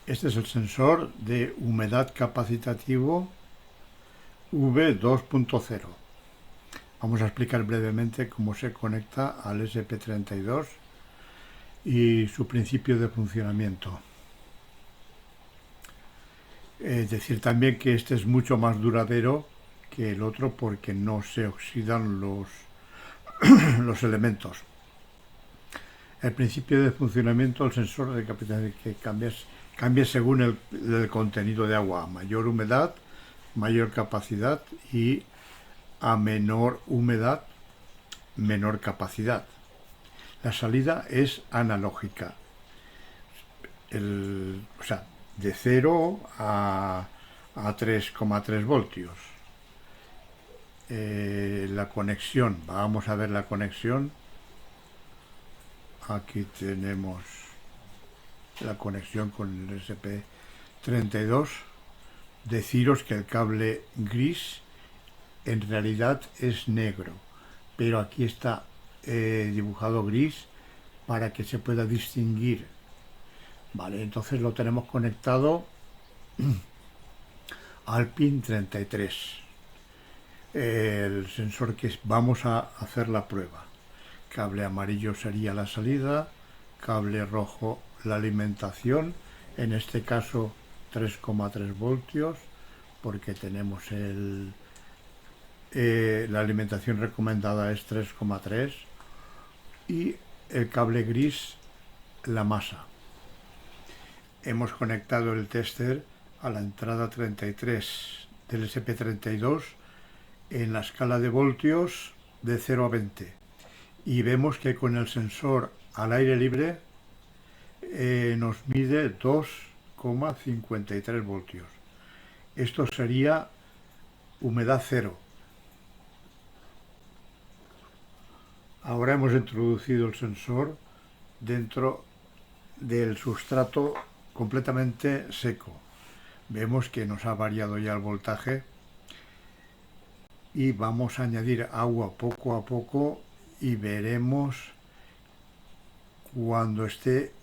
Este es el sensor de humedad capacitativo V2.0. Vamos a explicar brevemente cómo se conecta al SP32 y su principio de funcionamiento. Es decir también que este es mucho más duradero que el otro porque no se oxidan los elementos. El principio de funcionamiento del sensor de captación que cambia según el contenido de agua. A mayor humedad, mayor capacidad, y a menor humedad, menor capacidad. La salida es analógica. O sea, de 0 a 3,3 voltios. La conexión, vamos a ver la conexión. Aquí tenemos la conexión con el SP32. Deciros que el cable gris en realidad es negro, pero aquí está dibujado gris para que se pueda distinguir. Vale, entonces lo tenemos conectado al pin 33, el sensor que vamos a hacer la prueba. Cable amarillo sería la salida, cable rojo la alimentación, en este caso 3,3 voltios, porque tenemos la alimentación recomendada es 3,3, y el cable gris la masa. Hemos conectado el tester a la entrada 33 del SP32 en la escala de voltios de 0 a 20 y vemos que con el sensor al aire libre nos mide 2,53 voltios. Esto sería humedad cero. Ahora hemos introducido el sensor dentro del sustrato completamente seco. Vemos que nos ha variado ya el voltaje y vamos a añadir agua poco a poco y veremos cuando esté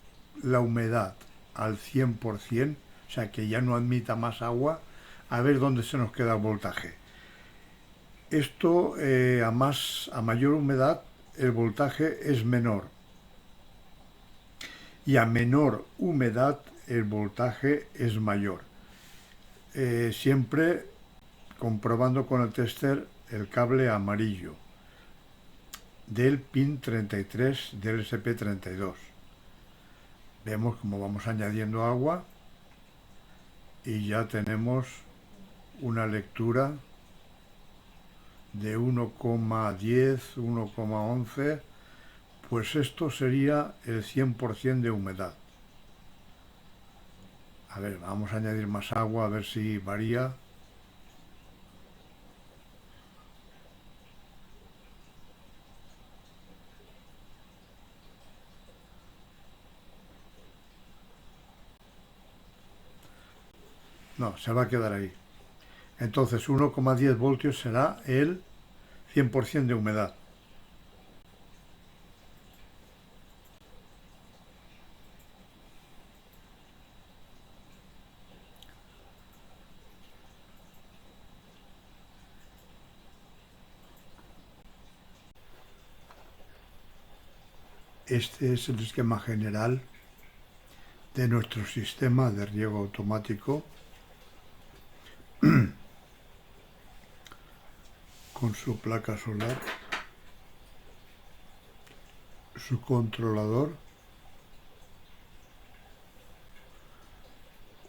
la humedad al 100%, o sea que ya no admita más agua, a ver dónde se nos queda el voltaje. Esto a mayor humedad el voltaje es menor y a menor humedad el voltaje es mayor. Siempre comprobando con el tester el cable amarillo del pin 33 del SP32. Vemos cómo vamos añadiendo agua y ya tenemos una lectura de 1,10, 1,11, pues esto sería el 100% de humedad. A ver, vamos a añadir más agua a ver si varía. No, se va a quedar ahí. Entonces 1,10 voltios será el 100% de humedad. Este es el esquema general de nuestro sistema de riego automático con su placa solar, su controlador,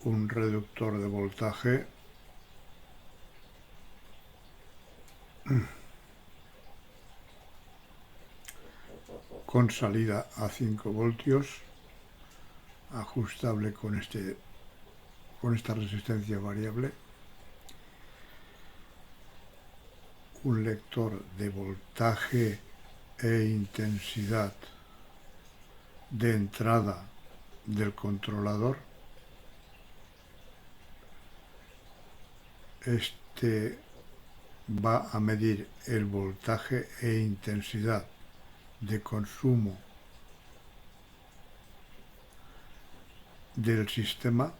un reductor de voltaje, con salida a 5 voltios, ajustable con esta resistencia variable, un lector de voltaje e intensidad de entrada del controlador. Este va a medir el voltaje e intensidad de consumo del sistema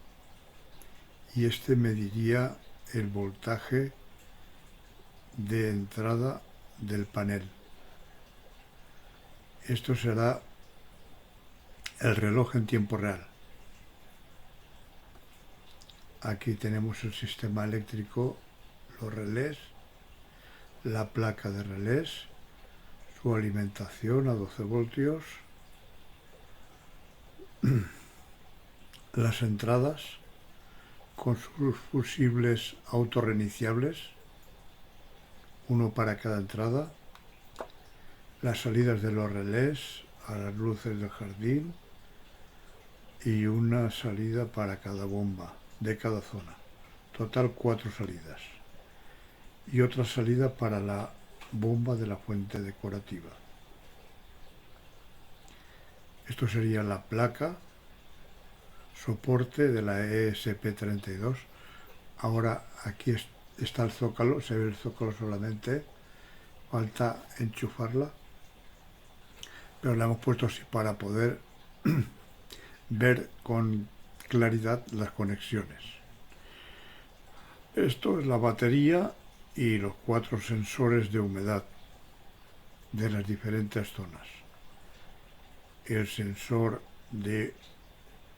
y este mediría el voltaje de entrada del panel. Esto será el reloj en tiempo real. Aquí tenemos el sistema eléctrico, los relés, la placa de relés, su alimentación a 12 voltios, las entradas con sus fusibles autorreiniciables, uno para cada entrada, las salidas de los relés a las luces del jardín y una salida para cada bomba de cada zona. Total 4 salidas. Y otra salida para la bomba de la fuente decorativa. Esto sería la placa soporte de la ESP32. Ahora aquí está el zócalo, se ve el zócalo solamente, falta enchufarla, pero la hemos puesto así para poder ver con claridad las conexiones. Esto es la batería y los 4 sensores de humedad de las diferentes zonas. El sensor de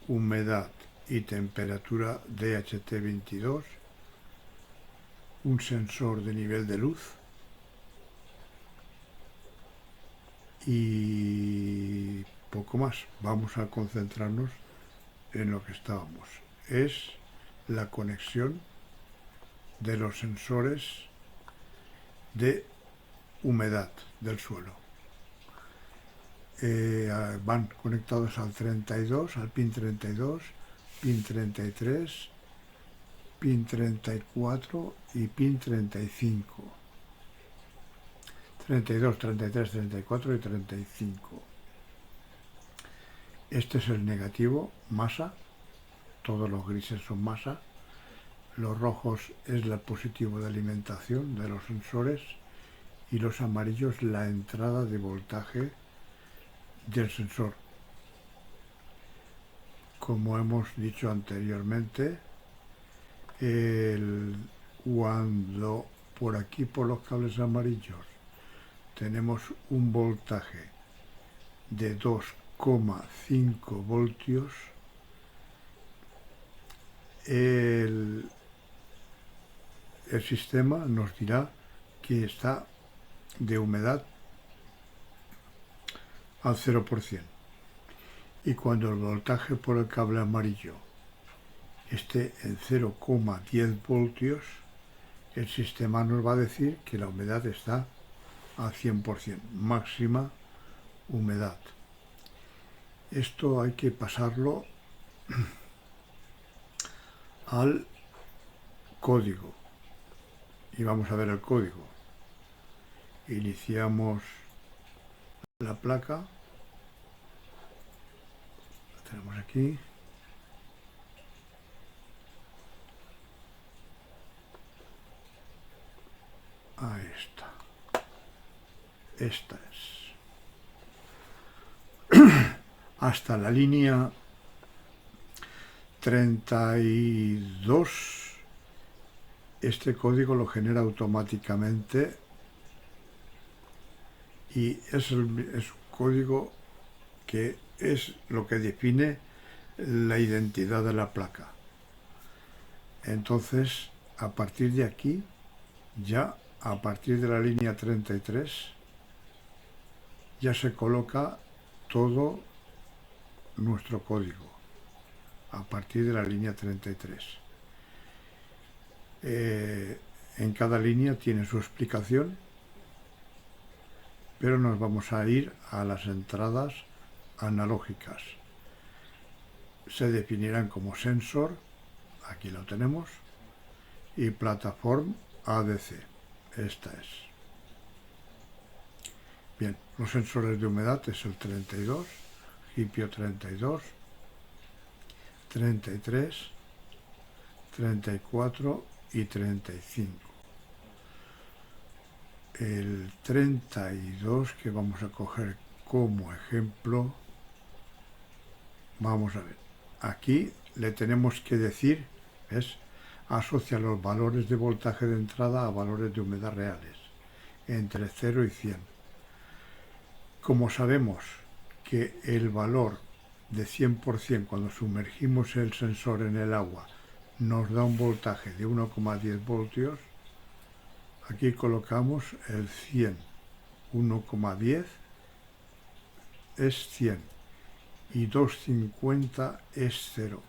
humedad y temperatura DHT22, un sensor de nivel de luz y poco más. Vamos a concentrarnos en lo que estábamos. Es la conexión de los sensores de humedad del suelo. Van conectados al 32, al pin 32, pin 33, pin 34 y pin 35. 32, 33, 34 y 35. Este es el negativo, masa. Todos los grises son masa. Los rojos es el positivo de alimentación de los sensores y los amarillos la entrada de voltaje del sensor. Como hemos dicho anteriormente, cuando por aquí por los cables amarillos tenemos un voltaje de 2,5 voltios, el sistema nos dirá que está de humedad al 0%. Y cuando el voltaje por el cable amarillo esté en 0,10 voltios, el sistema nos va a decir que la humedad está al 100%, máxima humedad. Esto hay que pasarlo al código. Y vamos a ver el código. Iniciamos la placa. La tenemos aquí. Ahí está. Esta es. Hasta la línea 32, este código lo genera automáticamente y es un código que es lo que define la identidad de la placa. Entonces, a partir de aquí, ya a partir de la línea 33, ya se coloca todo nuestro código a partir de la línea 33. En cada línea tiene su explicación, pero nos vamos a ir a las entradas analógicas. Se definirán como sensor, aquí lo tenemos, y plataforma ADC, esta es. Bien, los sensores de humedad es el 32, HIPIO 32, 33, 34 y 35. El 32 que vamos a coger como ejemplo, vamos a ver, aquí le tenemos que decir ¿Ves? Asocia los valores de voltaje de entrada a valores de humedad reales, entre 0 y 100. Como sabemos que el valor de 100% cuando sumergimos el sensor en el agua nos da un voltaje de 1,10 voltios, aquí colocamos el 100. 1,10 es 100 y 2,50 es 0.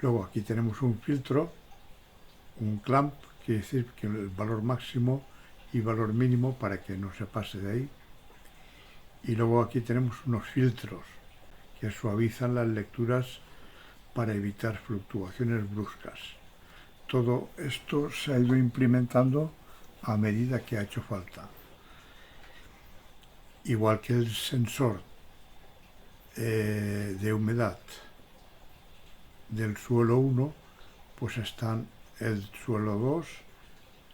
Luego aquí tenemos un filtro, un clamp, quiere decir que el valor máximo y valor mínimo para que no se pase de ahí. Y luego aquí tenemos unos filtros que suavizan las lecturas para evitar fluctuaciones bruscas. Todo esto se ha ido implementando a medida que ha hecho falta. Igual que el sensor de humedad del suelo 1, pues están el suelo 2,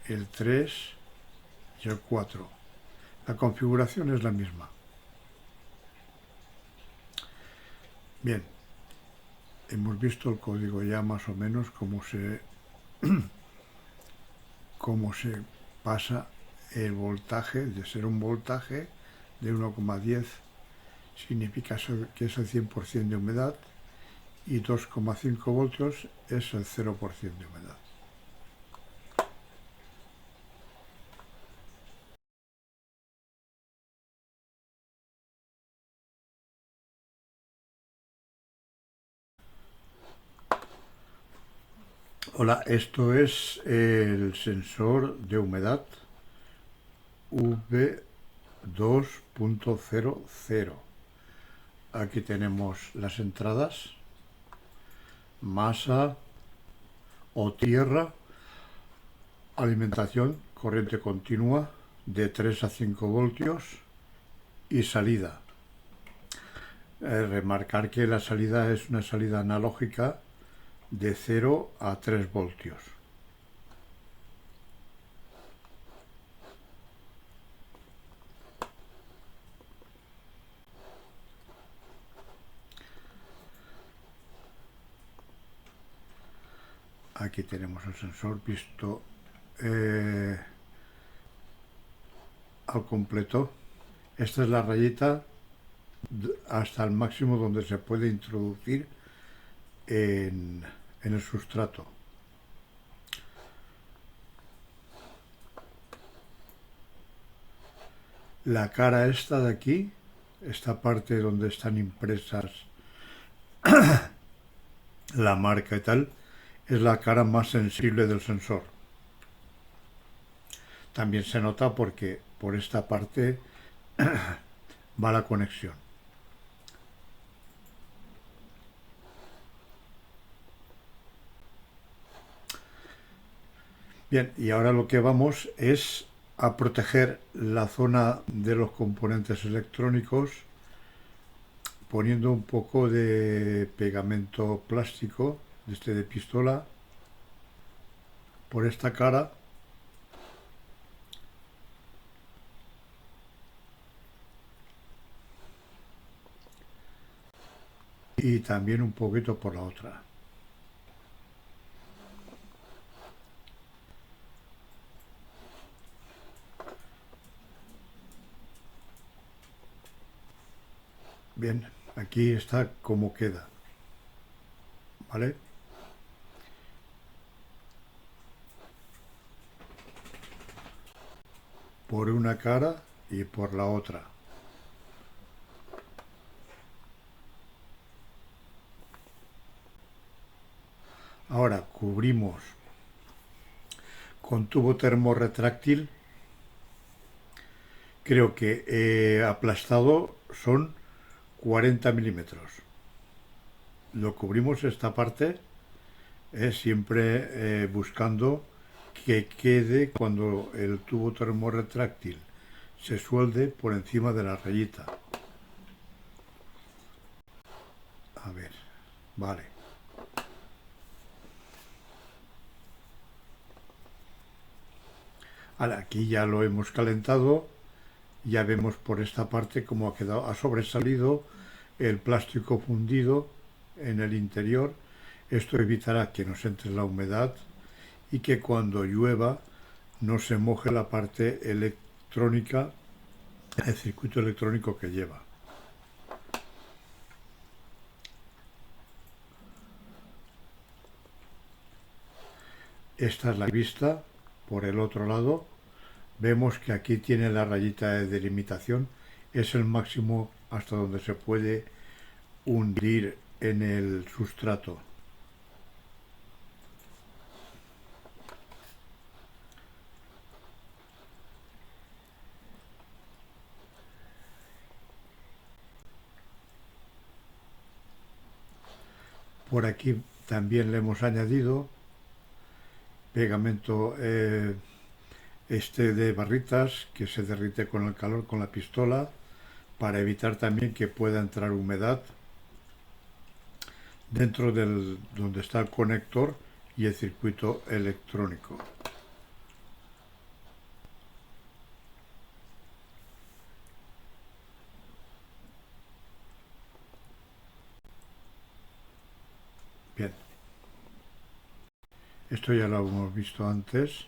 el 3 y el 4. La configuración es la misma. Bien, hemos visto el código ya más o menos cómo se pasa el voltaje, de ser un voltaje de 1,10 significa que es el 100% de humedad y 2,5 voltios es el 0% de humedad. Hola, esto es el sensor de humedad V2.00. Aquí tenemos las entradas, masa o tierra, alimentación, corriente continua de 3 a 5 voltios y salida. Remarcar que la salida es una salida analógica de 0 a 3 voltios. Aquí tenemos el sensor visto al completo. Esta es la rayita hasta el máximo donde se puede introducir en el sustrato. La cara esta de aquí, esta parte donde están impresas la marca y tal, es la cara más sensible del sensor. También se nota porque por esta parte va la conexión. Bien, y ahora lo que vamos es a proteger la zona de los componentes electrónicos poniendo un poco de pegamento plástico, de pistola, por esta cara. Y también un poquito por la otra. Bien, aquí está como queda, ¿vale? Por una cara y por la otra. Ahora cubrimos con tubo termorretráctil. Creo que aplastado son 40 milímetros. Lo cubrimos esta parte, siempre buscando que quede cuando el tubo termorretráctil se suelde por encima de la rayita. A ver, vale. Ahora, aquí ya lo hemos calentado, ya vemos por esta parte cómo ha sobresalido el plástico fundido en el interior. Esto evitará que nos entre la humedad y que cuando llueva no se moje la parte electrónica, el circuito electrónico que lleva. Esta es la vista. Por el otro lado vemos que aquí tiene la rayita de delimitación, es el máximo hasta donde se puede hundir en el sustrato. Por aquí también le hemos añadido pegamento de barritas que se derrite con el calor con la pistola para evitar también que pueda entrar humedad dentro del donde está el conector y el circuito electrónico. Bien, esto ya lo hemos visto antes.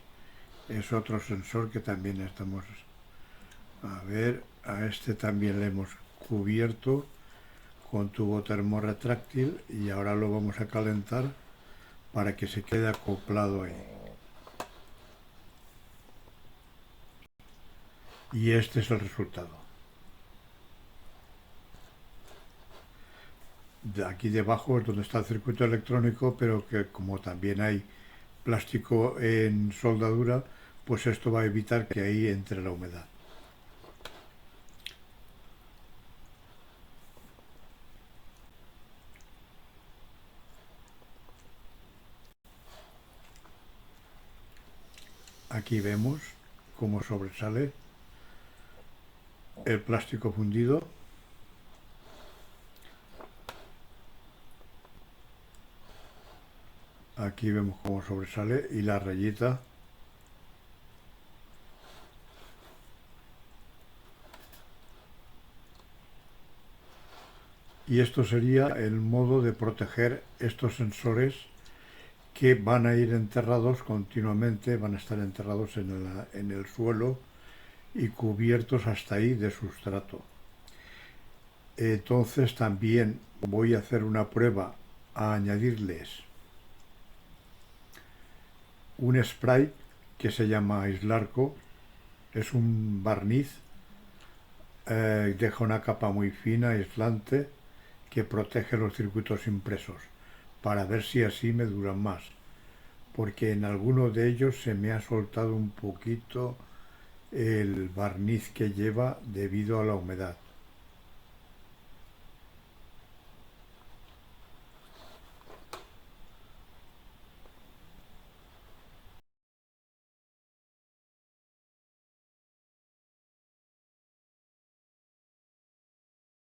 Es otro sensor que también estamos a ver. A este también le hemos cubierto con tubo termorretráctil y ahora lo vamos a calentar para que se quede acoplado ahí. Y este es el resultado. De aquí debajo es donde está el circuito electrónico, pero que como también hay plástico en soldadura, pues esto va a evitar que ahí entre la humedad. Aquí vemos cómo sobresale el plástico fundido. Aquí vemos cómo sobresale y la rayita. Y esto sería el modo de proteger estos sensores que van a ir enterrados continuamente, van a estar enterrados en el suelo y cubiertos hasta ahí de sustrato. Entonces también voy a hacer una prueba a añadirles un spray que se llama Aislarco. Es un barniz, deja una capa muy fina, aislante, que protege los circuitos impresos, para ver si así me duran más, porque en alguno de ellos se me ha soltado un poquito el barniz que lleva debido a la humedad.